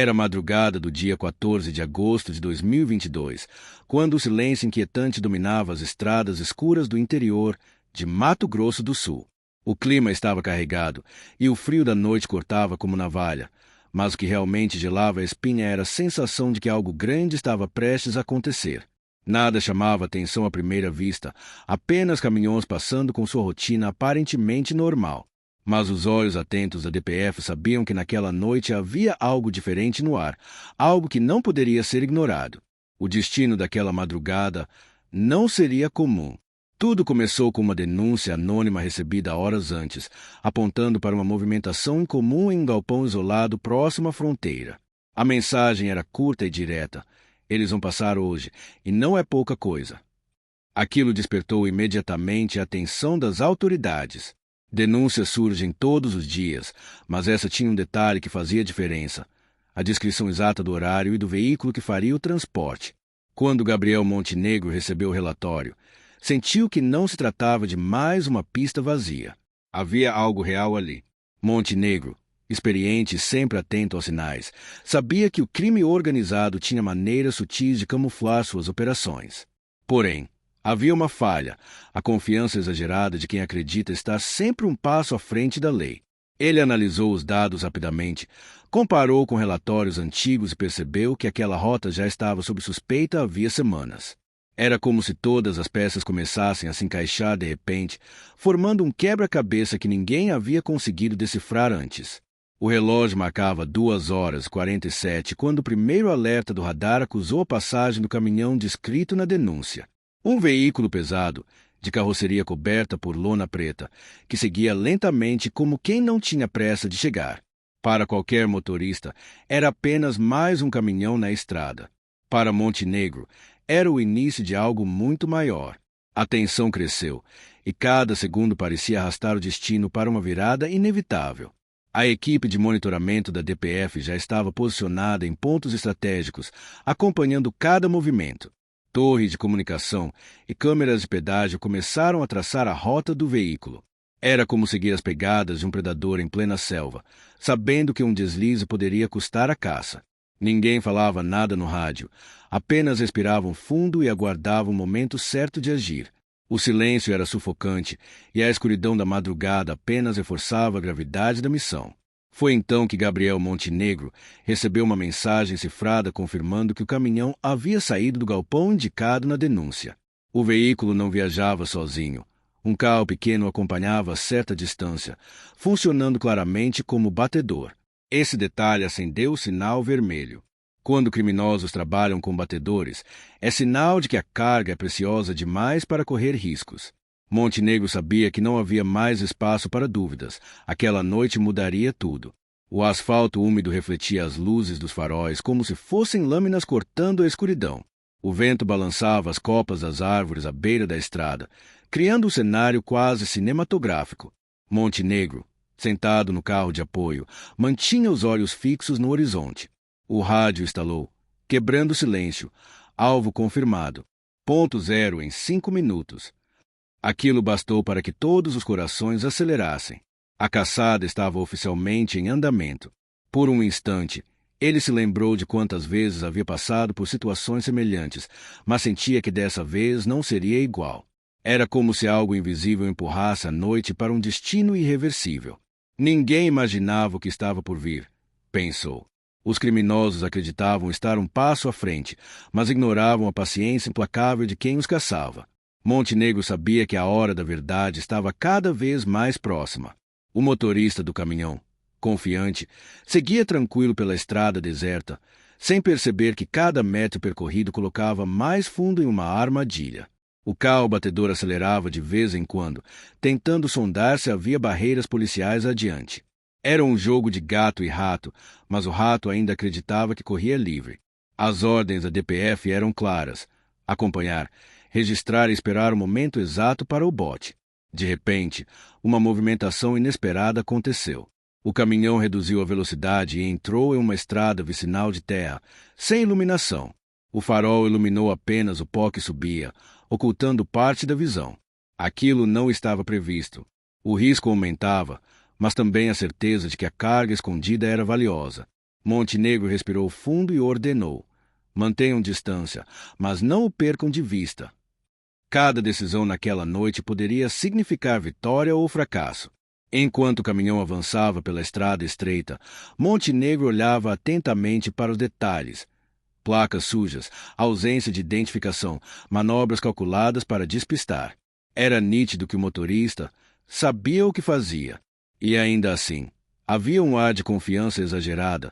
Era madrugada do dia 14 de agosto de 2022, quando o silêncio inquietante dominava as estradas escuras do interior de Mato Grosso do Sul. O clima estava carregado e o frio da noite cortava como navalha, mas o que realmente gelava a espinha era a sensação de que algo grande estava prestes a acontecer. Nada chamava atenção à primeira vista, apenas caminhões passando com sua rotina aparentemente normal. Mas os olhos atentos da DPF sabiam que naquela noite havia algo diferente no ar, algo que não poderia ser ignorado. O destino daquela madrugada não seria comum. Tudo começou com uma denúncia anônima recebida horas antes, apontando para uma movimentação incomum em um galpão isolado próximo à fronteira. A mensagem era curta e direta. Eles vão passar hoje, e não é pouca coisa. Aquilo despertou imediatamente a atenção das autoridades. Denúncias surgem todos os dias, mas essa tinha um detalhe que fazia diferença: a descrição exata do horário e do veículo que faria o transporte. Quando Gabriel Montenegro recebeu o relatório, sentiu que não se tratava de mais uma pista vazia. Havia algo real ali. Montenegro, experiente e sempre atento aos sinais, sabia que o crime organizado tinha maneiras sutis de camuflar suas operações. Porém, havia uma falha: a confiança exagerada de quem acredita estar sempre um passo à frente da lei. Ele analisou os dados rapidamente, comparou com relatórios antigos e percebeu que aquela rota já estava sob suspeita havia semanas. Era como se todas as peças começassem a se encaixar de repente, formando um quebra-cabeça que ninguém havia conseguido decifrar antes. O relógio marcava 2h47 quando o primeiro alerta do radar acusou a passagem do caminhão descrito na denúncia. Um veículo pesado, de carroceria coberta por lona preta, que seguia lentamente como quem não tinha pressa de chegar. Para qualquer motorista, era apenas mais um caminhão na estrada. Para Montenegro, era o início de algo muito maior. A tensão cresceu, e cada segundo parecia arrastar o destino para uma virada inevitável. A equipe de monitoramento da DPF já estava posicionada em pontos estratégicos, acompanhando cada movimento. Torre de comunicação e câmeras de pedágio começaram a traçar a rota do veículo. Era como seguir as pegadas de um predador em plena selva, sabendo que um deslize poderia custar a caça. Ninguém falava nada no rádio, apenas respiravam fundo e aguardavam o momento certo de agir. O silêncio era sufocante e a escuridão da madrugada apenas reforçava a gravidade da missão. Foi então que Gabriel Montenegro recebeu uma mensagem cifrada confirmando que o caminhão havia saído do galpão indicado na denúncia. O veículo não viajava sozinho. Um carro pequeno o acompanhava a certa distância, funcionando claramente como batedor. Esse detalhe acendeu o sinal vermelho. Quando criminosos trabalham com batedores, é sinal de que a carga é preciosa demais para correr riscos. Montenegro sabia que não havia mais espaço para dúvidas. Aquela noite mudaria tudo. O asfalto úmido refletia as luzes dos faróis como se fossem lâminas cortando a escuridão. O vento balançava as copas das árvores à beira da estrada, criando um cenário quase cinematográfico. Montenegro, sentado no carro de apoio, mantinha os olhos fixos no horizonte. O rádio estalou, quebrando o silêncio. Alvo confirmado. Ponto zero em 5 minutos. Aquilo bastou para que todos os corações acelerassem. A caçada estava oficialmente em andamento. Por um instante, ele se lembrou de quantas vezes havia passado por situações semelhantes, mas sentia que dessa vez não seria igual. Era como se algo invisível empurrasse a noite para um destino irreversível. Ninguém imaginava o que estava por vir, pensou. Os criminosos acreditavam estar um passo à frente, mas ignoravam a paciência implacável de quem os caçava. Montenegro sabia que a hora da verdade estava cada vez mais próxima. O motorista do caminhão, confiante, seguia tranquilo pela estrada deserta, sem perceber que cada metro percorrido colocava mais fundo em uma armadilha. O carro batedor acelerava de vez em quando, tentando sondar se havia barreiras policiais adiante. Era um jogo de gato e rato, mas o rato ainda acreditava que corria livre. As ordens da DPF eram claras: acompanhar, registrar e esperar o momento exato para o bote. De repente, uma movimentação inesperada aconteceu. O caminhão reduziu a velocidade e entrou em uma estrada vicinal de terra, sem iluminação. O farol iluminou apenas o pó que subia, ocultando parte da visão. Aquilo não estava previsto. O risco aumentava, mas também a certeza de que a carga escondida era valiosa. Montenegro respirou fundo e ordenou: mantenham distância, mas não o percam de vista. Cada decisão naquela noite poderia significar vitória ou fracasso. Enquanto o caminhão avançava pela estrada estreita, Montenegro olhava atentamente para os detalhes. Placas sujas, ausência de identificação, manobras calculadas para despistar. Era nítido que o motorista sabia o que fazia. E ainda assim, havia um ar de confiança exagerada,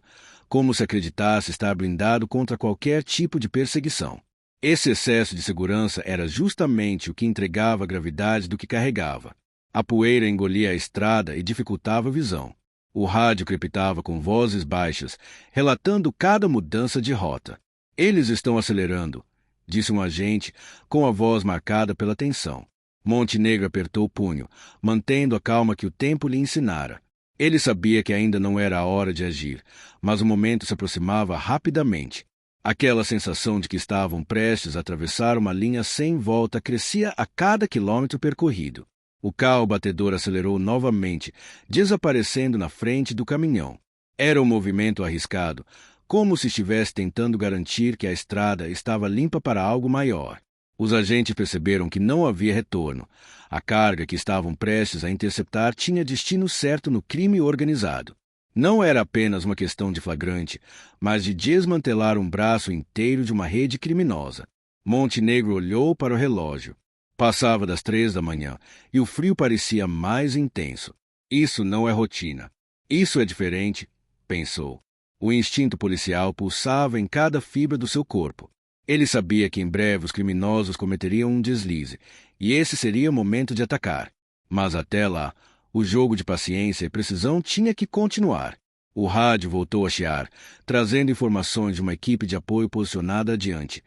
como se acreditasse estar blindado contra qualquer tipo de perseguição. Esse excesso de segurança era justamente o que entregava a gravidade do que carregava. A poeira engolia a estrada e dificultava a visão. O rádio crepitava com vozes baixas, relatando cada mudança de rota. Eles estão acelerando, disse um agente, com a voz marcada pela tensão. Montenegro apertou o punho, mantendo a calma que o tempo lhe ensinara. Ele sabia que ainda não era a hora de agir, mas o momento se aproximava rapidamente. Aquela sensação de que estavam prestes a atravessar uma linha sem volta crescia a cada quilômetro percorrido. O carro batedor acelerou novamente, desaparecendo na frente do caminhão. Era um movimento arriscado, como se estivesse tentando garantir que a estrada estava limpa para algo maior. Os agentes perceberam que não havia retorno. A carga que estavam prestes a interceptar tinha destino certo no crime organizado. Não era apenas uma questão de flagrante, mas de desmantelar um braço inteiro de uma rede criminosa. Montenegro olhou para o relógio. Passava das 3 da manhã e o frio parecia mais intenso. Isso não é rotina. Isso é diferente, pensou. O instinto policial pulsava em cada fibra do seu corpo. Ele sabia que em breve os criminosos cometeriam um deslize, e esse seria o momento de atacar. Mas até lá, o jogo de paciência e precisão tinha que continuar. O rádio voltou a chiar, trazendo informações de uma equipe de apoio posicionada adiante.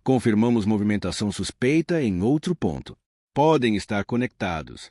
Confirmamos movimentação suspeita em outro ponto. Podem estar conectados.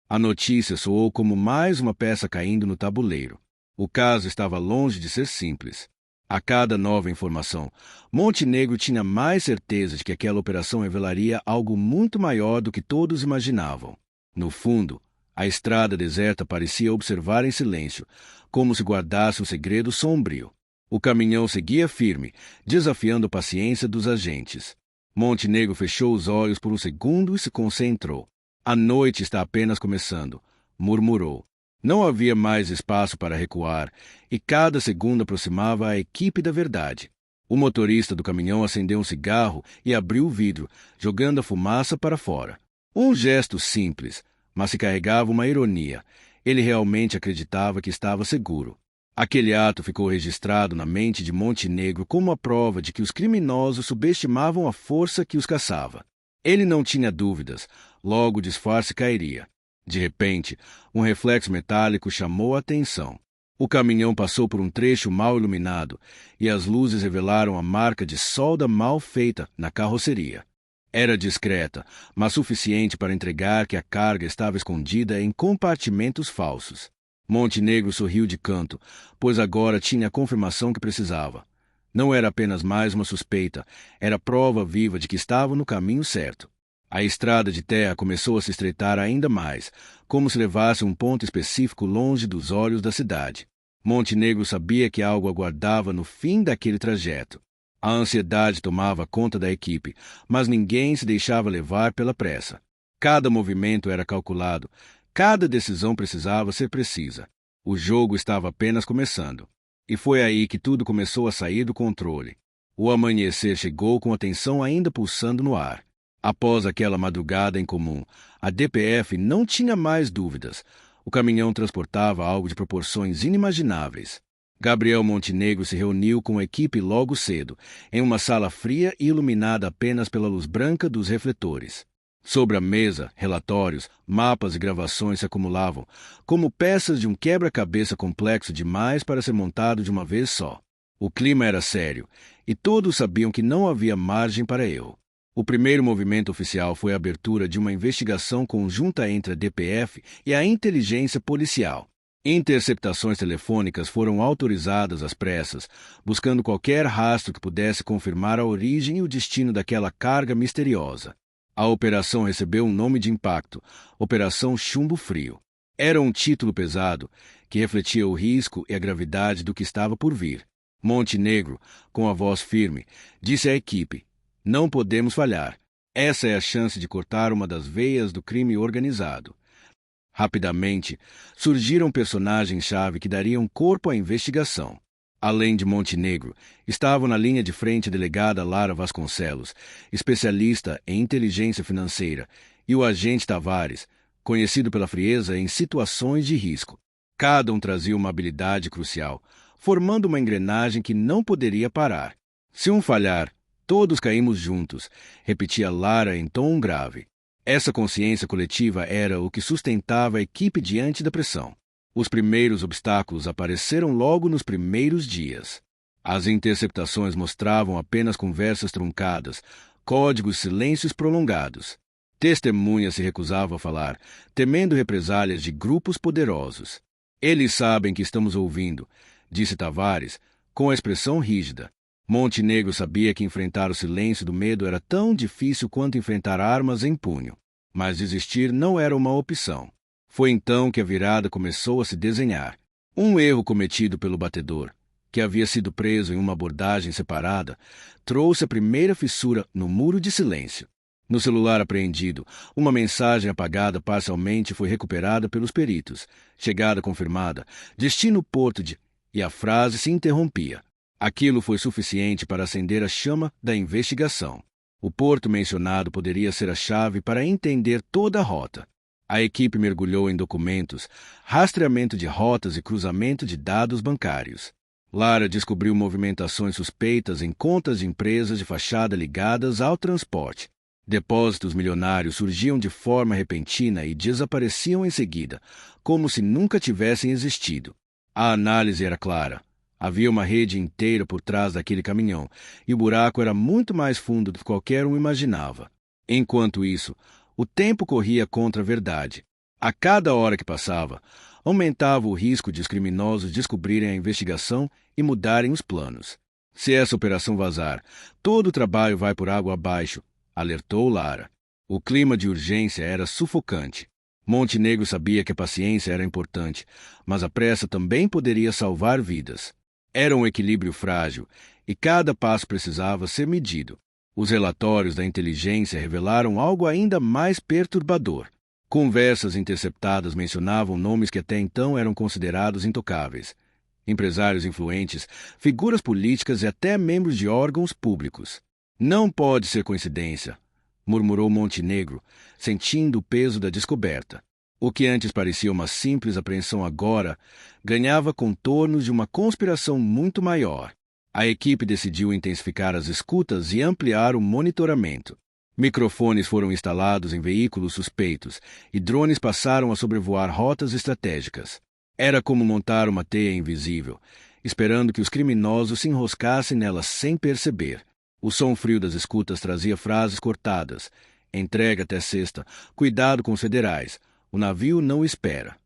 A notícia soou como mais uma peça caindo no tabuleiro. O caso estava longe de ser simples. A cada nova informação, Montenegro tinha mais certeza de que aquela operação revelaria algo muito maior do que todos imaginavam. No fundo, a estrada deserta parecia observar em silêncio, como se guardasse um segredo sombrio. O caminhão seguia firme, desafiando a paciência dos agentes. Montenegro fechou os olhos por um segundo e se concentrou. A noite está apenas começando, murmurou. Não havia mais espaço para recuar, e cada segundo aproximava a equipe da verdade. O motorista do caminhão acendeu um cigarro e abriu o vidro, jogando a fumaça para fora. Um gesto simples, mas se carregava uma ironia. Ele realmente acreditava que estava seguro. Aquele ato ficou registrado na mente de Montenegro como a prova de que os criminosos subestimavam a força que os caçava. Ele não tinha dúvidas, logo o disfarce cairia. De repente, um reflexo metálico chamou a atenção. O caminhão passou por um trecho mal iluminado e as luzes revelaram a marca de solda mal feita na carroceria. Era discreta, mas suficiente para entregar que a carga estava escondida em compartimentos falsos. Montenegro sorriu de canto, pois agora tinha a confirmação que precisava. Não era apenas mais uma suspeita, era prova viva de que estava no caminho certo. A estrada de terra começou a se estreitar ainda mais, como se levasse a um ponto específico longe dos olhos da cidade. Montenegro sabia que algo aguardava no fim daquele trajeto. A ansiedade tomava conta da equipe, mas ninguém se deixava levar pela pressa. Cada movimento era calculado, cada decisão precisava ser precisa. O jogo estava apenas começando. E foi aí que tudo começou a sair do controle. O amanhecer chegou com a tensão ainda pulsando no ar. Após aquela madrugada em comum, a DPF não tinha mais dúvidas. O caminhão transportava algo de proporções inimagináveis. Gabriel Montenegro se reuniu com a equipe logo cedo, em uma sala fria e iluminada apenas pela luz branca dos refletores. Sobre a mesa, relatórios, mapas e gravações se acumulavam, como peças de um quebra-cabeça complexo demais para ser montado de uma vez só. O clima era sério, e todos sabiam que não havia margem para erro. O primeiro movimento oficial foi a abertura de uma investigação conjunta entre a DPF e a inteligência policial. Interceptações telefônicas foram autorizadas às pressas, buscando qualquer rastro que pudesse confirmar a origem e o destino daquela carga misteriosa. A operação recebeu um nome de impacto, Operação Chumbo Frio. Era um título pesado que refletia o risco e a gravidade do que estava por vir. Montenegro, com a voz firme, disse à equipe: "Não podemos falhar. Essa é a chance de cortar uma das veias do crime organizado." Rapidamente, surgiram personagens-chave que dariam corpo à investigação. Além de Montenegro, estavam na linha de frente a delegada Lara Vasconcelos, especialista em inteligência financeira, e o agente Tavares, conhecido pela frieza em situações de risco. Cada um trazia uma habilidade crucial, formando uma engrenagem que não poderia parar. "Se um falhar, todos caímos juntos", repetia Lara em tom grave. Essa consciência coletiva era o que sustentava a equipe diante da pressão. Os primeiros obstáculos apareceram logo nos primeiros dias. As interceptações mostravam apenas conversas truncadas, códigos silêncios prolongados. Testemunhas se recusavam a falar, temendo represálias de grupos poderosos. "Eles sabem que estamos ouvindo", disse Tavares, com a expressão rígida. Montenegro sabia que enfrentar o silêncio do medo era tão difícil quanto enfrentar armas em punho. Mas desistir não era uma opção. Foi então que a virada começou a se desenhar. Um erro cometido pelo batedor, que havia sido preso em uma abordagem separada, trouxe a primeira fissura no muro de silêncio. No celular apreendido, uma mensagem apagada parcialmente foi recuperada pelos peritos. Chegada confirmada, destino Porto de... E a frase se interrompia. Aquilo foi suficiente para acender a chama da investigação. O porto mencionado poderia ser a chave para entender toda a rota. A equipe mergulhou em documentos, rastreamento de rotas e cruzamento de dados bancários. Lara descobriu movimentações suspeitas em contas de empresas de fachada ligadas ao transporte. Depósitos milionários surgiam de forma repentina e desapareciam em seguida, como se nunca tivessem existido. A análise era clara. Havia uma rede inteira por trás daquele caminhão, e o buraco era muito mais fundo do que qualquer um imaginava. Enquanto isso, o tempo corria contra a verdade. A cada hora que passava, aumentava o risco de os criminosos descobrirem a investigação e mudarem os planos. "Se essa operação vazar, todo o trabalho vai por água abaixo", alertou Lara. O clima de urgência era sufocante. Montenegro sabia que a paciência era importante, mas a pressa também poderia salvar vidas. Era um equilíbrio frágil, e cada passo precisava ser medido. Os relatórios da inteligência revelaram algo ainda mais perturbador. Conversas interceptadas mencionavam nomes que até então eram considerados intocáveis. Empresários influentes, figuras políticas e até membros de órgãos públicos. "Não pode ser coincidência", murmurou Montenegro, sentindo o peso da descoberta. O que antes parecia uma simples apreensão agora ganhava contornos de uma conspiração muito maior. A equipe decidiu intensificar as escutas e ampliar o monitoramento. Microfones foram instalados em veículos suspeitos e drones passaram a sobrevoar rotas estratégicas. Era como montar uma teia invisível, esperando que os criminosos se enroscassem nela sem perceber. O som frio das escutas trazia frases cortadas. "Entrega até sexta. Cuidado com os federais. O navio não espera."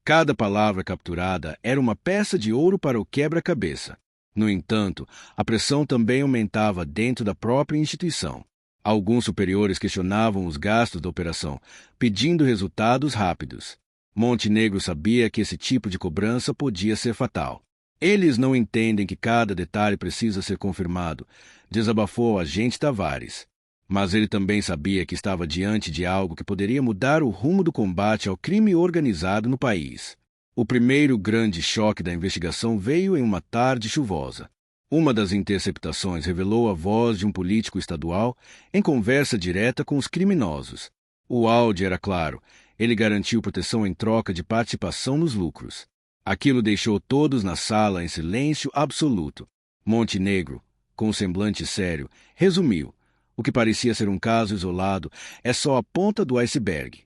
Cada palavra capturada era uma peça de ouro para o quebra-cabeça. No entanto, a pressão também aumentava dentro da própria instituição. Alguns superiores questionavam os gastos da operação, pedindo resultados rápidos. Montenegro sabia que esse tipo de cobrança podia ser fatal. "Eles não entendem que cada detalhe precisa ser confirmado", desabafou o agente Tavares. Mas ele também sabia que estava diante de algo que poderia mudar o rumo do combate ao crime organizado no país. O primeiro grande choque da investigação veio em uma tarde chuvosa. Uma das interceptações revelou a voz de um político estadual em conversa direta com os criminosos. O áudio era claro. Ele garantiu proteção em troca de participação nos lucros. Aquilo deixou todos na sala em silêncio absoluto. Montenegro, com um semblante sério, resumiu: "O que parecia ser um caso isolado é só a ponta do iceberg."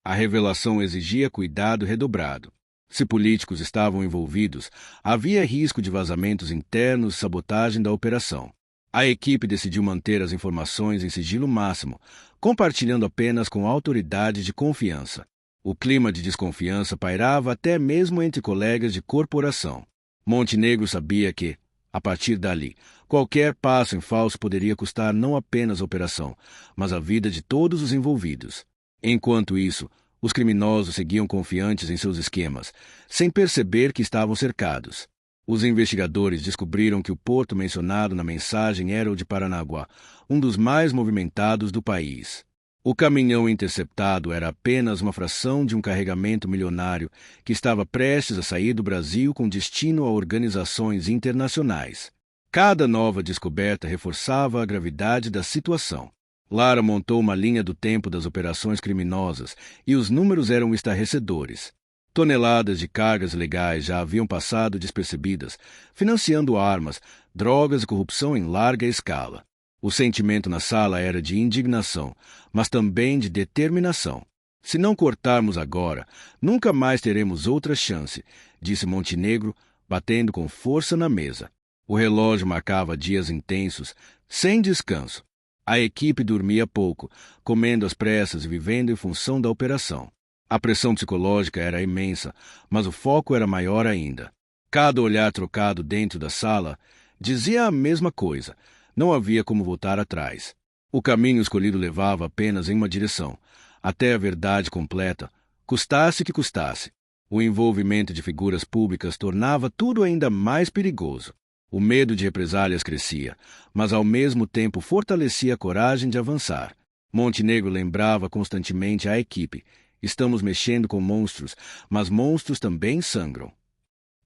A revelação exigia cuidado redobrado. Se políticos estavam envolvidos, havia risco de vazamentos internos e sabotagem da operação. A equipe decidiu manter as informações em sigilo máximo, compartilhando apenas com autoridades de confiança. O clima de desconfiança pairava até mesmo entre colegas de corporação. Montenegro sabia que, a partir dali, qualquer passo em falso poderia custar não apenas a operação, mas a vida de todos os envolvidos. Enquanto isso, Os criminosos seguiam confiantes em seus esquemas, sem perceber que estavam cercados. Os investigadores descobriram que o porto mencionado na mensagem era o de Paranaguá, um dos mais movimentados do país. O caminhão interceptado era apenas uma fração de um carregamento milionário que estava prestes a sair do Brasil com destino a organizações internacionais. Cada nova descoberta reforçava a gravidade da situação. Lara montou uma linha do tempo das operações criminosas e os números eram estarrecedores. Toneladas de cargas ilegais já haviam passado despercebidas, financiando armas, drogas e corrupção em larga escala. O sentimento na sala era de indignação, mas também de determinação. Se não cortarmos agora, nunca mais teremos outra chance, disse Montenegro, batendo com força na mesa. O relógio marcava dias intensos, sem descanso. A equipe dormia pouco, comendo às pressas e vivendo em função da operação. A pressão psicológica era imensa, mas o foco era maior ainda. Cada olhar trocado dentro da sala dizia a mesma coisa. Não havia como voltar atrás. O caminho escolhido levava apenas em uma direção, até a verdade completa, custasse que custasse. O envolvimento de figuras públicas tornava tudo ainda mais perigoso. O medo de represálias crescia, mas ao mesmo tempo fortalecia a coragem de avançar. Montenegro lembrava constantemente à equipe: estamos mexendo com monstros, mas monstros também sangram.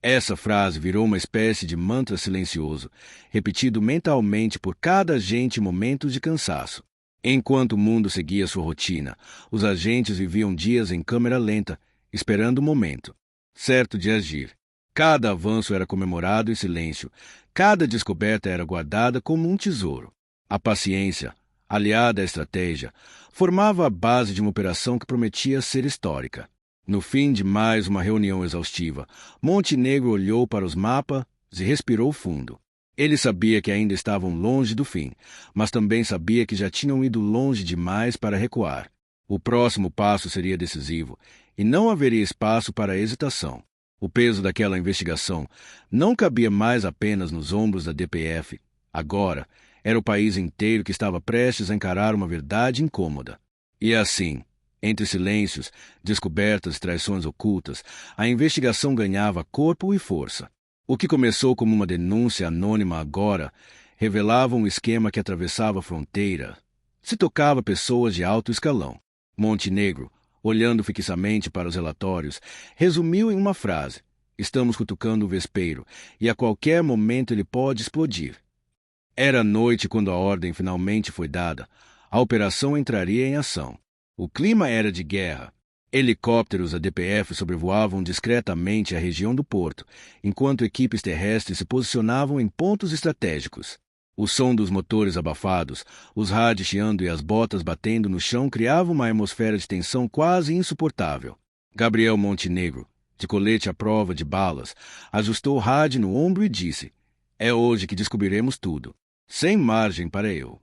Essa frase virou uma espécie de mantra silencioso, repetido mentalmente por cada agente em momentos de cansaço. Enquanto o mundo seguia sua rotina, os agentes viviam dias em câmera lenta, esperando o momento certo de agir. Cada avanço era comemorado em silêncio, cada descoberta era guardada como um tesouro. A paciência, aliada à estratégia, formava a base de uma operação que prometia ser histórica. No fim de mais uma reunião exaustiva, Montenegro olhou para os mapas e respirou fundo. Ele sabia que ainda estavam longe do fim, mas também sabia que já tinham ido longe demais para recuar. O próximo passo seria decisivo, e não haveria espaço para hesitação. O peso daquela investigação não cabia mais apenas nos ombros da DPF. Agora, era o país inteiro que estava prestes a encarar uma verdade incômoda. E assim, entre silêncios, descobertas e traições ocultas, a investigação ganhava corpo e força. O que começou como uma denúncia anônima agora revelava um esquema que atravessava a fronteira. Se tocava pessoas de alto escalão. Montenegro, olhando fixamente para os relatórios, resumiu em uma frase: estamos cutucando o vespeiro, e a qualquer momento ele pode explodir. Era noite quando a ordem finalmente foi dada. A operação entraria em ação. O clima era de guerra. Helicópteros da DPF sobrevoavam discretamente a região do porto, enquanto equipes terrestres se posicionavam em pontos estratégicos. O som dos motores abafados, os rádios chiando e as botas batendo no chão criavam uma atmosfera de tensão quase insuportável. Gabriel Montenegro, de colete à prova de balas, ajustou o rádio no ombro e disse: é hoje que descobriremos tudo. Sem margem para erro.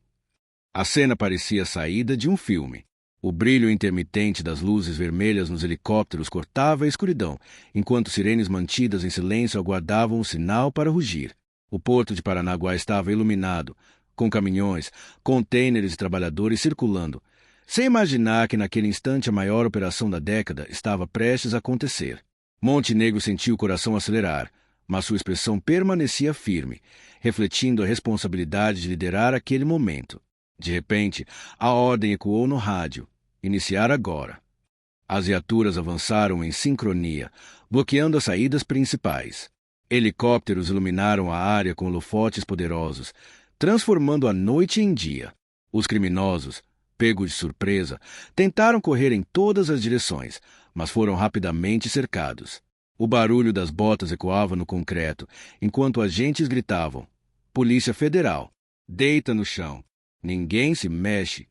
A cena parecia a saída de um filme. O brilho intermitente das luzes vermelhas nos helicópteros cortava a escuridão, enquanto sirenes mantidas em silêncio aguardavam o sinal para rugir. O porto de Paranaguá estava iluminado, com caminhões, contêineres e trabalhadores circulando, sem imaginar que naquele instante a maior operação da década estava prestes a acontecer. Montenegro sentiu o coração acelerar, mas sua expressão permanecia firme, refletindo a responsabilidade de liderar aquele momento. De repente, a ordem ecoou no rádio: iniciar agora. As viaturas avançaram em sincronia, bloqueando as saídas principais. Helicópteros iluminaram a área com holofotes poderosos, transformando a noite em dia. Os criminosos, pegos de surpresa, tentaram correr em todas as direções, mas foram rapidamente cercados. O barulho das botas ecoava no concreto, enquanto agentes gritavam: Polícia Federal, deita no chão. Ninguém se mexe.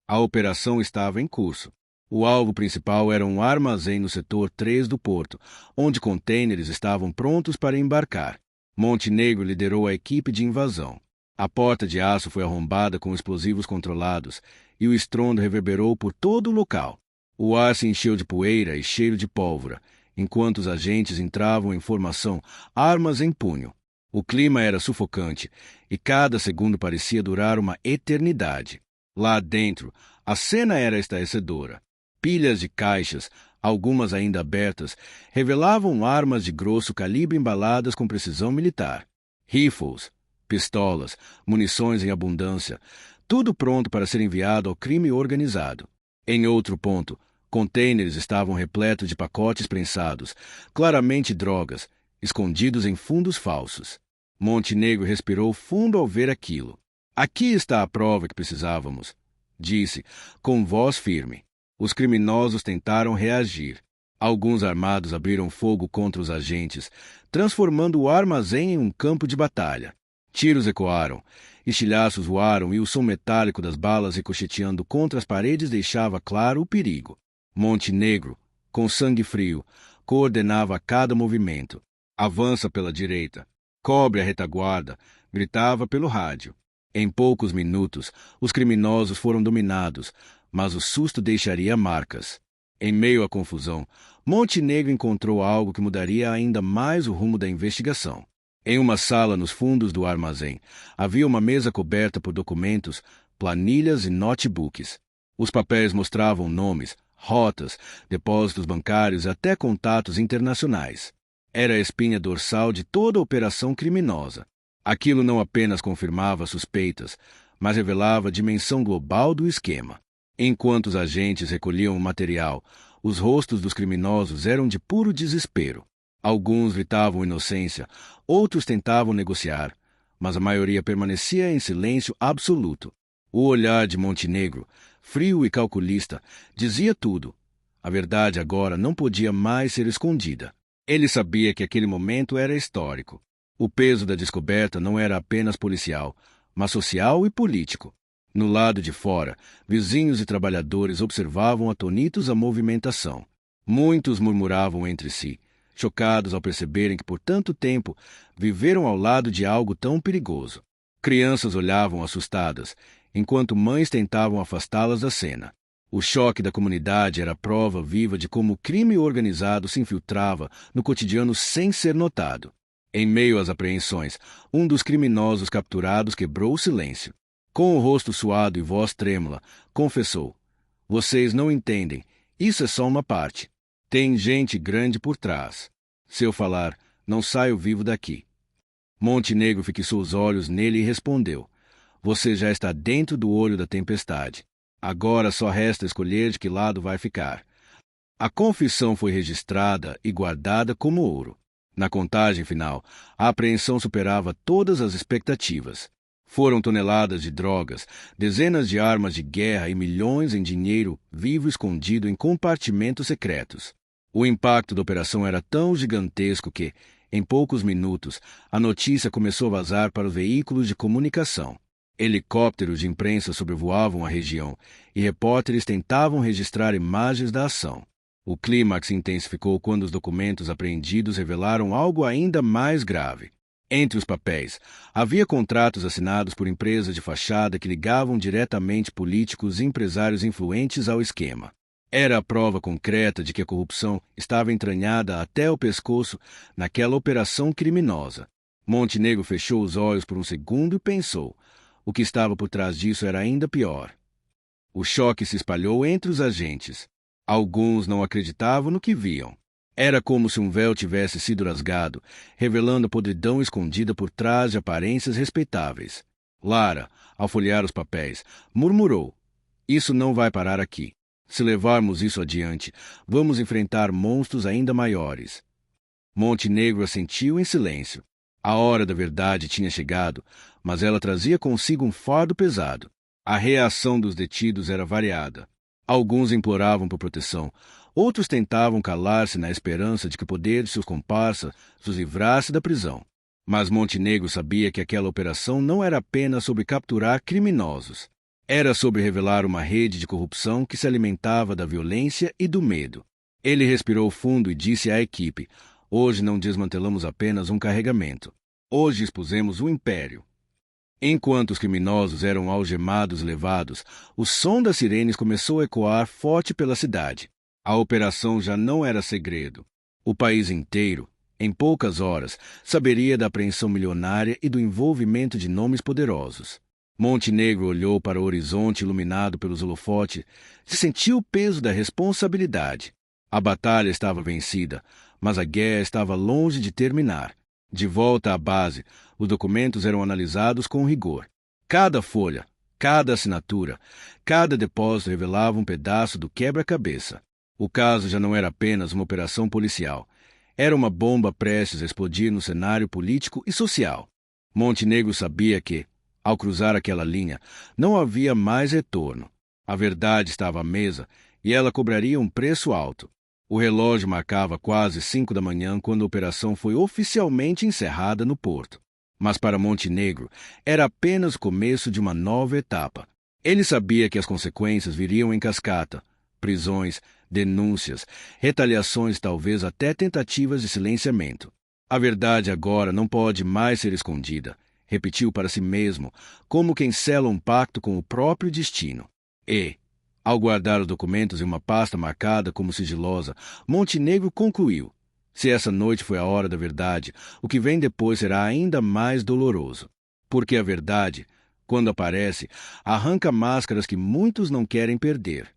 A operação estava em curso. O alvo principal era um armazém no setor 3 do porto, onde contêineres estavam prontos para embarcar. Montenegro liderou a equipe de invasão. A porta de aço foi arrombada com explosivos controlados e o estrondo reverberou por todo o local. O ar se encheu de poeira e cheiro de pólvora, enquanto os agentes entravam em formação, armas em punho. O clima era sufocante e cada segundo parecia durar uma eternidade. Lá dentro, a cena era estarrecedora. Pilhas de caixas, algumas ainda abertas, revelavam armas de grosso calibre embaladas com precisão militar. Rifles, pistolas, munições em abundância, tudo pronto para ser enviado ao crime organizado. Em outro ponto, contêineres estavam repletos de pacotes prensados, claramente drogas, escondidos em fundos falsos. Montenegro respirou fundo ao ver aquilo. Aqui está a prova que precisávamos, disse, com voz firme. Os criminosos tentaram reagir. Alguns armados abriram fogo contra os agentes, transformando o armazém em um campo de batalha. Tiros ecoaram, estilhaços voaram e o som metálico das balas ricocheteando contra as paredes deixava claro o perigo. Montenegro, com sangue frio, coordenava cada movimento. Avança pela direita. Cobre a retaguarda, gritava pelo rádio. Em poucos minutos, os criminosos foram dominados, mas o susto deixaria marcas. Em meio à confusão, Montenegro encontrou algo que mudaria ainda mais o rumo da investigação. Em uma sala nos fundos do armazém, havia uma mesa coberta por documentos, planilhas e notebooks. Os papéis mostravam nomes, rotas, depósitos bancários e até contatos internacionais. Era a espinha dorsal de toda a operação criminosa. Aquilo não apenas confirmava suspeitas, mas revelava a dimensão global do esquema. Enquanto os agentes recolhiam o material, os rostos dos criminosos eram de puro desespero. Alguns gritavam inocência, outros tentavam negociar, mas a maioria permanecia em silêncio absoluto. O olhar de Montenegro, frio e calculista, dizia tudo. A verdade agora não podia mais ser escondida. Ele sabia que aquele momento era histórico. O peso da descoberta não era apenas policial, mas social e político. No lado de fora, vizinhos e trabalhadores observavam atonitos a movimentação. Muitos murmuravam entre si, chocados ao perceberem que por tanto tempo viveram ao lado de algo tão perigoso. Crianças olhavam assustadas, enquanto mães tentavam afastá-las da cena. O choque da comunidade era prova viva de como o crime organizado se infiltrava no cotidiano sem ser notado. Em meio às apreensões, um dos criminosos capturados quebrou o silêncio. Com o rosto suado e voz trêmula, confessou: "Vocês não entendem. Isso é só uma parte. Tem gente grande por trás. Se eu falar, não saio vivo daqui." Montenegro fixou os olhos nele e respondeu: "Você já está dentro do olho da tempestade. Agora só resta escolher de que lado vai ficar." A confissão foi registrada e guardada como ouro. Na contagem final, a apreensão superava todas as expectativas. Foram toneladas de drogas, dezenas de armas de guerra e milhões em dinheiro vivo escondido em compartimentos secretos. O impacto da operação era tão gigantesco que, em poucos minutos, a notícia começou a vazar para os veículos de comunicação. Helicópteros de imprensa sobrevoavam a região e repórteres tentavam registrar imagens da ação. O clímax se intensificou quando os documentos apreendidos revelaram algo ainda mais grave. Entre os papéis, havia contratos assinados por empresas de fachada que ligavam diretamente políticos e empresários influentes ao esquema. Era a prova concreta de que a corrupção estava entranhada até o pescoço naquela operação criminosa. Montenegro fechou os olhos por um segundo e pensou: o que estava por trás disso era ainda pior. O choque se espalhou entre os agentes. Alguns não acreditavam no que viam. Era como se um véu tivesse sido rasgado, revelando a podridão escondida por trás de aparências respeitáveis. Lara, ao folhear os papéis, murmurou: "Isso não vai parar aqui. Se levarmos isso adiante, vamos enfrentar monstros ainda maiores." Montenegro assentiu em silêncio. A hora da verdade tinha chegado, mas ela trazia consigo um fardo pesado. A reação dos detidos era variada. Alguns imploravam por proteção, outros tentavam calar-se na esperança de que o poder de seus comparsas os livrasse da prisão. Mas Montenegro sabia que aquela operação não era apenas sobre capturar criminosos. Era sobre revelar uma rede de corrupção que se alimentava da violência e do medo. Ele respirou fundo e disse à equipe: "Hoje não desmantelamos apenas um carregamento. Hoje expusemos o império." Enquanto os criminosos eram algemados e levados, o som das sirenes começou a ecoar forte pela cidade. A operação já não era segredo. O país inteiro, em poucas horas, saberia da apreensão milionária e do envolvimento de nomes poderosos. Montenegro olhou para o horizonte iluminado pelos holofotes e sentiu o peso da responsabilidade. A batalha estava vencida, mas a guerra estava longe de terminar. De volta à base, os documentos eram analisados com rigor. Cada folha, cada assinatura, cada depósito revelava um pedaço do quebra-cabeça. O caso já não era apenas uma operação policial. Era uma bomba prestes a explodir no cenário político e social. Montenegro sabia que, ao cruzar aquela linha, não havia mais retorno. A verdade estava à mesa e ela cobraria um preço alto. O relógio marcava quase 5 da manhã quando a operação foi oficialmente encerrada no porto. Mas para Montenegro, era apenas o começo de uma nova etapa. Ele sabia que as consequências viriam em cascata: prisões, denúncias, retaliações, talvez até tentativas de silenciamento. A verdade agora não pode mais ser escondida, repetiu para si mesmo, como quem sela um pacto com o próprio destino. E, ao guardar os documentos em uma pasta marcada como sigilosa, Montenegro concluiu: se essa noite foi a hora da verdade, o que vem depois será ainda mais doloroso. Porque a verdade, quando aparece, arranca máscaras que muitos não querem perder.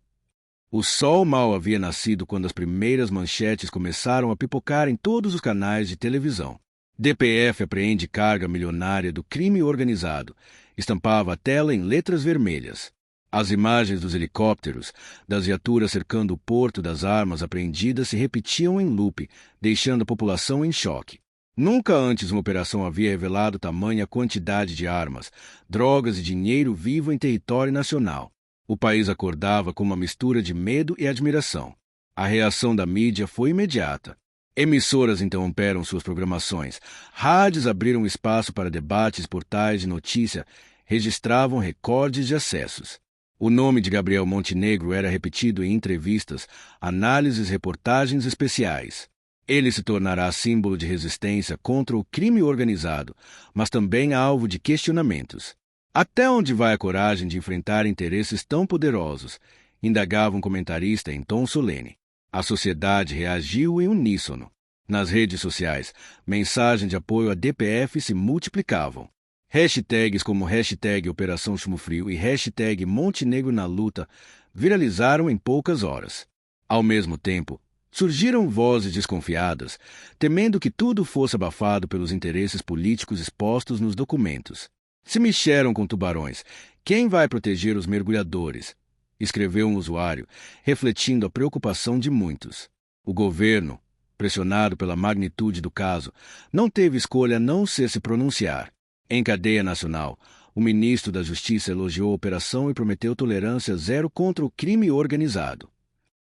O sol mal havia nascido quando as primeiras manchetes começaram a pipocar em todos os canais de televisão. DPF apreende carga milionária do crime organizado. Estampava a tela em letras vermelhas. As imagens dos helicópteros, das viaturas cercando o porto, das armas apreendidas se repetiam em loop, deixando a população em choque. Nunca antes uma operação havia revelado tamanha quantidade de armas, drogas e dinheiro vivo em território nacional. O país acordava com uma mistura de medo e admiração. A reação da mídia foi imediata. Emissoras interromperam suas programações. Rádios abriram espaço para debates, portais de notícia registravam recordes de acessos. O nome de Gabriel Montenegro era repetido em entrevistas, análises, reportagens especiais. Ele se tornará símbolo de resistência contra o crime organizado, mas também alvo de questionamentos. Até onde vai a coragem de enfrentar interesses tão poderosos? Indagava um comentarista em tom solene. A sociedade reagiu em uníssono. Nas redes sociais, mensagens de apoio à DPF se multiplicavam. Hashtags como hashtag Operação Chumbo Frio e hashtag Montenegro na Luta viralizaram em poucas horas. Ao mesmo tempo, surgiram vozes desconfiadas, temendo que tudo fosse abafado pelos interesses políticos expostos nos documentos. Se mexeram com tubarões, quem vai proteger os mergulhadores? Escreveu um usuário, refletindo a preocupação de muitos. O governo, pressionado pela magnitude do caso, não teve escolha a não ser se pronunciar. Em cadeia nacional, o ministro da Justiça elogiou a operação e prometeu tolerância zero contra o crime organizado.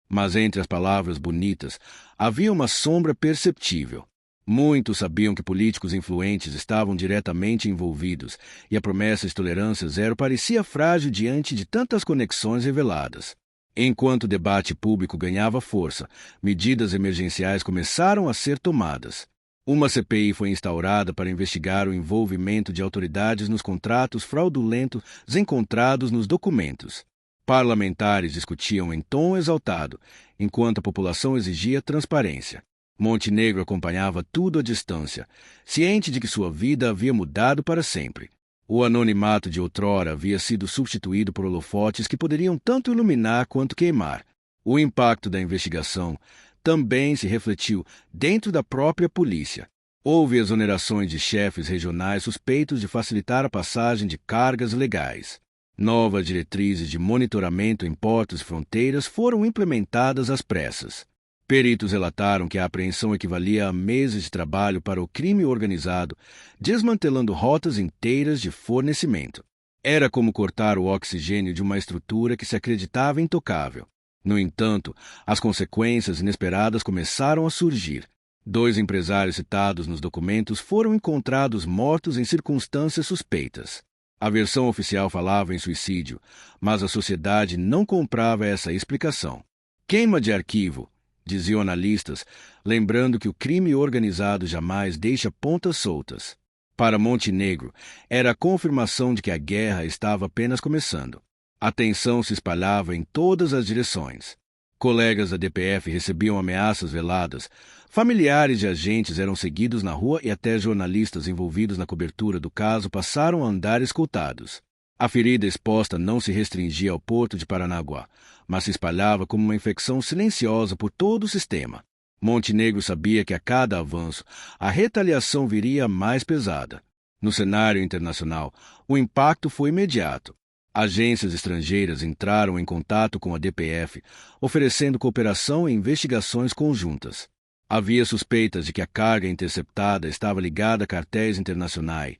Mas entre as palavras bonitas, havia uma sombra perceptível. Muitos sabiam que políticos influentes estavam diretamente envolvidos, e a promessa de tolerância zero parecia frágil diante de tantas conexões reveladas. Enquanto o debate público ganhava força, medidas emergenciais começaram a ser tomadas. Uma CPI foi instaurada para investigar o envolvimento de autoridades nos contratos fraudulentos encontrados nos documentos. Parlamentares discutiam em tom exaltado, enquanto a população exigia transparência. Montenegro acompanhava tudo à distância, ciente de que sua vida havia mudado para sempre. O anonimato de outrora havia sido substituído por holofotes que poderiam tanto iluminar quanto queimar. O impacto da investigação também se refletiu dentro da própria polícia. Houve exonerações de chefes regionais suspeitos de facilitar a passagem de cargas legais. Novas diretrizes de monitoramento em portos e fronteiras foram implementadas às pressas. Peritos relataram que a apreensão equivalia a meses de trabalho para o crime organizado, desmantelando rotas inteiras de fornecimento. Era como cortar o oxigênio de uma estrutura que se acreditava intocável. No entanto, as consequências inesperadas começaram a surgir. 2 empresários citados nos documentos foram encontrados mortos em circunstâncias suspeitas. A versão oficial falava em suicídio, mas a sociedade não comprava essa explicação. Queima de arquivo, diziam analistas, lembrando que o crime organizado jamais deixa pontas soltas. Para Montenegro, era a confirmação de que a guerra estava apenas começando. A tensão se espalhava em todas as direções. Colegas da DPF recebiam ameaças veladas, familiares de agentes eram seguidos na rua e até jornalistas envolvidos na cobertura do caso passaram a andar escoltados. A ferida exposta não se restringia ao porto de Paranaguá, mas se espalhava como uma infecção silenciosa por todo o sistema. Montenegro sabia que a cada avanço, a retaliação viria mais pesada. No cenário internacional, o impacto foi imediato. Agências estrangeiras entraram em contato com a DPF, oferecendo cooperação e investigações conjuntas. Havia suspeitas de que a carga interceptada estava ligada a cartéis internacionais,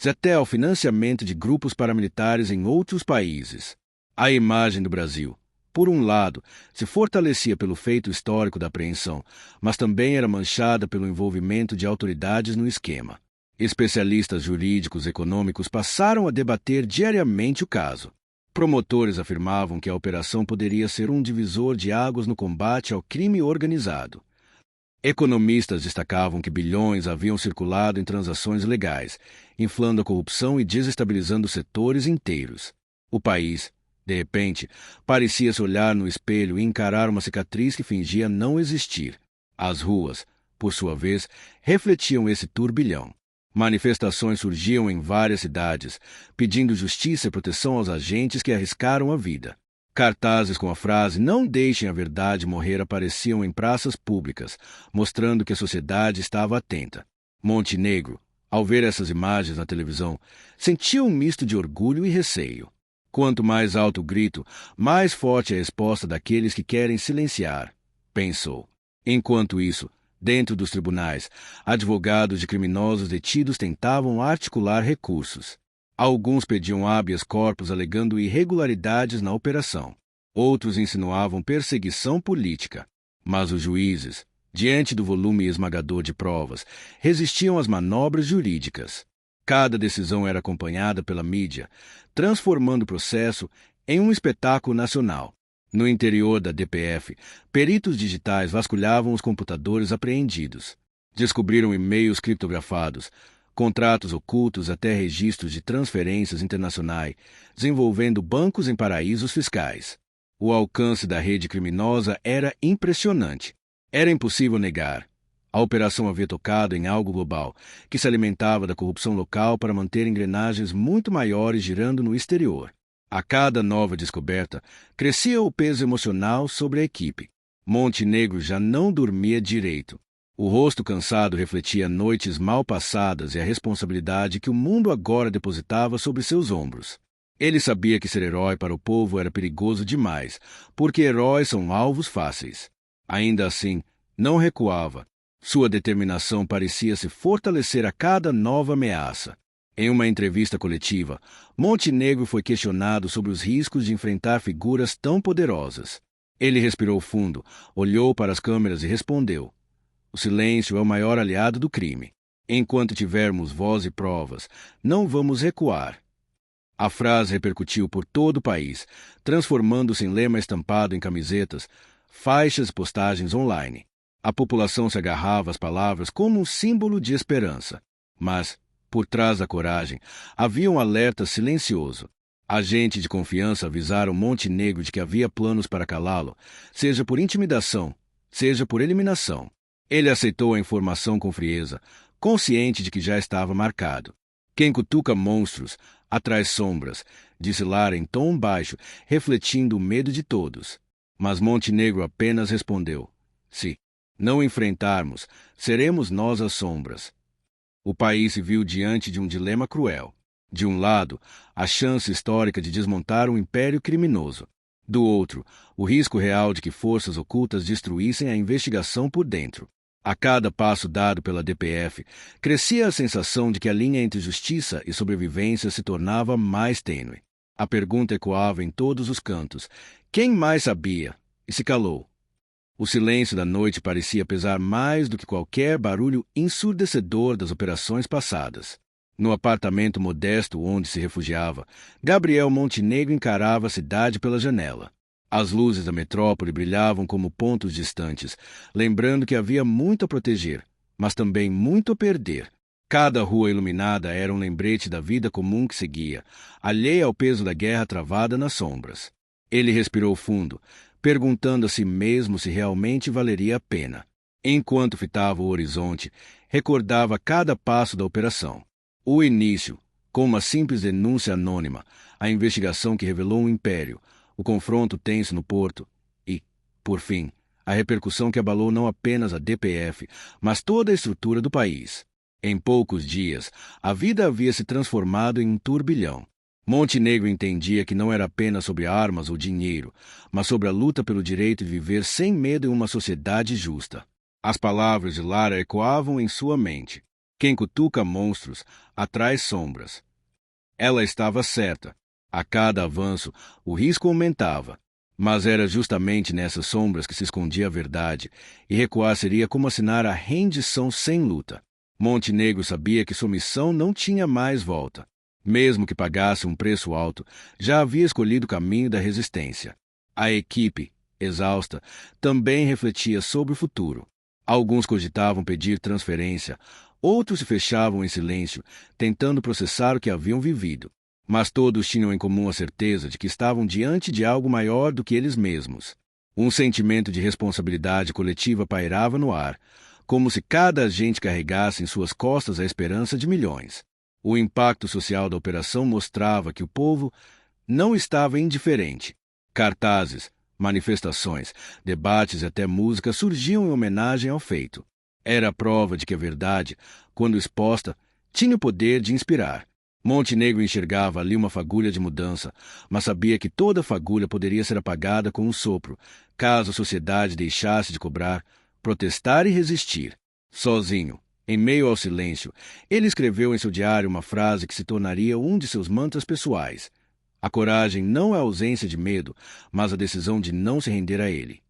até ao financiamento de grupos paramilitares em outros países. A imagem do Brasil, por um lado, se fortalecia pelo feito histórico da apreensão, mas também era manchada pelo envolvimento de autoridades no esquema. Especialistas jurídicos e econômicos passaram a debater diariamente o caso. Promotores afirmavam que a operação poderia ser um divisor de águas no combate ao crime organizado. Economistas destacavam que bilhões haviam circulado em transações ilegais, inflando a corrupção e desestabilizando setores inteiros. O país, de repente, parecia se olhar no espelho e encarar uma cicatriz que fingia não existir. As ruas, por sua vez, refletiam esse turbilhão. Manifestações surgiam em várias cidades, pedindo justiça e proteção aos agentes que arriscaram a vida. Cartazes com a frase "Não deixem a verdade morrer" apareciam em praças públicas, mostrando que a sociedade estava atenta. Montenegro, ao ver essas imagens na televisão, sentia um misto de orgulho e receio. Quanto mais alto o grito, mais forte é a resposta daqueles que querem silenciar, pensou. Enquanto isso, dentro dos tribunais, advogados de criminosos detidos tentavam articular recursos. Alguns pediam habeas corpus alegando irregularidades na operação. Outros insinuavam perseguição política. Mas os juízes, diante do volume esmagador de provas, resistiam às manobras jurídicas. Cada decisão era acompanhada pela mídia, transformando o processo em um espetáculo nacional. No interior da DPF, peritos digitais vasculhavam os computadores apreendidos. Descobriram e-mails criptografados, contratos ocultos até registros de transferências internacionais, desenvolvendo bancos em paraísos fiscais. O alcance da rede criminosa era impressionante. Era impossível negar. A operação havia tocado em algo global, que se alimentava da corrupção local para manter engrenagens muito maiores girando no exterior. A cada nova descoberta, crescia o peso emocional sobre a equipe. Montenegro já não dormia direito. O rosto cansado refletia noites mal passadas e a responsabilidade que o mundo agora depositava sobre seus ombros. Ele sabia que ser herói para o povo era perigoso demais, porque heróis são alvos fáceis. Ainda assim, não recuava. Sua determinação parecia se fortalecer a cada nova ameaça. Em uma entrevista coletiva, Montenegro foi questionado sobre os riscos de enfrentar figuras tão poderosas. Ele respirou fundo, olhou para as câmeras e respondeu: "O silêncio é o maior aliado do crime. Enquanto tivermos voz e provas, não vamos recuar." A frase repercutiu por todo o país, transformando-se em lema estampado em camisetas, faixas e postagens online. A população se agarrava às palavras como um símbolo de esperança. Mas, por trás da coragem, havia um alerta silencioso. Agentes de confiança avisaram Montenegro de que havia planos para calá-lo, seja por intimidação, seja por eliminação. Ele aceitou a informação com frieza, consciente de que já estava marcado. "Quem cutuca monstros, atrai sombras", disse Lara em tom baixo, refletindo o medo de todos. Mas Montenegro apenas respondeu: "Se não enfrentarmos, seremos nós as sombras." O país se viu diante de um dilema cruel. De um lado, a chance histórica de desmontar um império criminoso. Do outro, o risco real de que forças ocultas destruíssem a investigação por dentro. A cada passo dado pela DPF, crescia a sensação de que a linha entre justiça e sobrevivência se tornava mais tênue. A pergunta ecoava em todos os cantos: quem mais sabia? E se calou. O silêncio da noite parecia pesar mais do que qualquer barulho ensurdecedor das operações passadas. No apartamento modesto onde se refugiava, Gabriel Montenegro encarava a cidade pela janela. As luzes da metrópole brilhavam como pontos distantes, lembrando que havia muito a proteger, mas também muito a perder. Cada rua iluminada era um lembrete da vida comum que seguia, alheia ao peso da guerra travada nas sombras. Ele respirou fundo, perguntando a si mesmo se realmente valeria a pena. Enquanto fitava o horizonte, recordava cada passo da operação. O início, Com uma simples denúncia anônima, a investigação que revelou um império, o confronto tenso no porto e, por fim, a repercussão que abalou não apenas a DPF, mas toda a estrutura do país. Em poucos dias, a vida havia se transformado em um turbilhão. Montenegro entendia que não era apenas sobre armas ou dinheiro, mas sobre a luta pelo direito de viver sem medo em uma sociedade justa. As palavras de Lara ecoavam em sua mente. Quem cutuca monstros, atrai sombras. Ela estava certa. A cada avanço, o risco aumentava. Mas era justamente nessas sombras que se escondia a verdade, e recuar seria como assinar a rendição sem luta. Montenegro sabia que sua missão não tinha mais volta. Mesmo que pagasse um preço alto, já havia escolhido o caminho da resistência. A equipe, exausta, também refletia sobre o futuro. Alguns cogitavam pedir transferência, outros se fechavam em silêncio, tentando processar o que haviam vivido. Mas todos tinham em comum a certeza de que estavam diante de algo maior do que eles mesmos. Um sentimento de responsabilidade coletiva pairava no ar, como se cada agente carregasse em suas costas a esperança de milhões. O impacto social da operação mostrava que o povo não estava indiferente. Cartazes, manifestações, debates e até música surgiam em homenagem ao feito. Era a prova de que a verdade, quando exposta, tinha o poder de inspirar. Montenegro enxergava ali uma fagulha de mudança, mas sabia que toda fagulha poderia ser apagada com um sopro, caso a sociedade deixasse de cobrar, protestar e resistir. Sozinho, em meio ao silêncio, ele escreveu em seu diário uma frase que se tornaria um de seus mantras pessoais. A coragem não é a ausência de medo, mas a decisão de não se render a ele.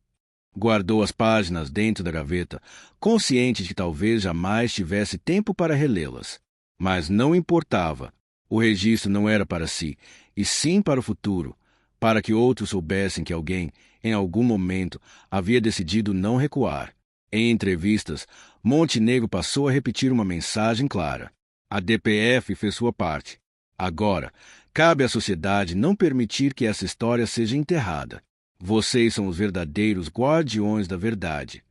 Guardou as páginas dentro da gaveta, consciente de que talvez jamais tivesse tempo para relê-las. Mas não importava. O registro não era para si, e sim para o futuro, para que outros soubessem que alguém, em algum momento, havia decidido não recuar. Em entrevistas, Montenegro passou a repetir uma mensagem clara. A DPF fez sua parte. Agora, cabe à sociedade não permitir que essa história seja enterrada. Vocês são os verdadeiros guardiões da verdade.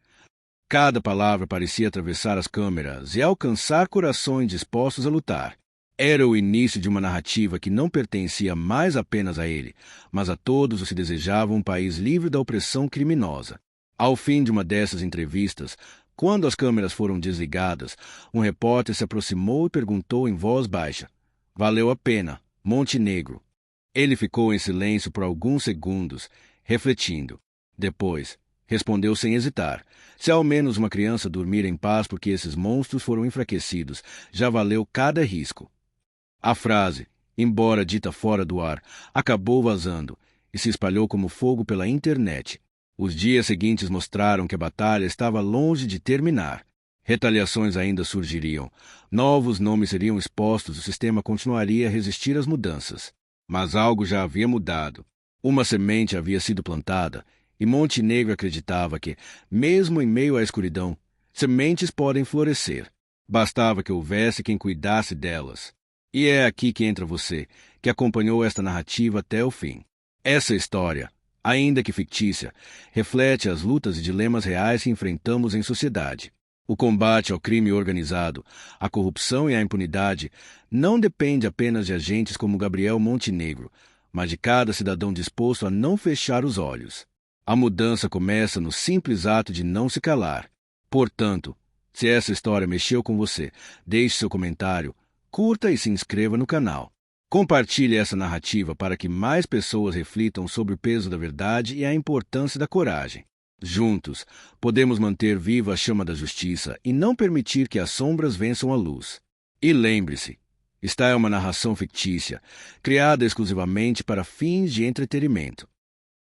Cada palavra parecia atravessar as câmeras e alcançar corações dispostos a lutar. Era o início de uma narrativa que não pertencia mais apenas a ele, mas a todos os que desejavam um país livre da opressão criminosa. Ao fim de uma dessas entrevistas, quando as câmeras foram desligadas, um repórter se aproximou e perguntou em voz baixa: "Valeu a pena, Montenegro?" Ele ficou em silêncio por alguns segundos, refletindo. Depois, respondeu sem hesitar: "Se ao menos uma criança dormir em paz porque esses monstros foram enfraquecidos, já valeu cada risco." A frase, embora dita fora do ar, acabou vazando e se espalhou como fogo pela internet. Os dias seguintes mostraram que a batalha estava longe de terminar. Retaliações ainda surgiriam. Novos nomes seriam expostos, o sistema continuaria a resistir às mudanças. Mas algo já havia mudado. Uma semente havia sido plantada, e Montenegro acreditava que, mesmo em meio à escuridão, sementes podem florescer. Bastava que houvesse quem cuidasse delas. E é aqui que entra você, que acompanhou esta narrativa até o fim. Essa história, ainda que fictícia, reflete as lutas e dilemas reais que enfrentamos em sociedade. O combate ao crime organizado, à corrupção e à impunidade não depende apenas de agentes como Gabriel Montenegro, mas de cada cidadão disposto a não fechar os olhos. A mudança começa no simples ato de não se calar. Portanto, se essa história mexeu com você, deixe seu comentário, curta e se inscreva no canal. Compartilhe essa narrativa para que mais pessoas reflitam sobre o peso da verdade e a importância da coragem. Juntos, podemos manter viva a chama da justiça e não permitir que as sombras vençam a luz. E lembre-se, esta é uma narração fictícia, criada exclusivamente para fins de entretenimento.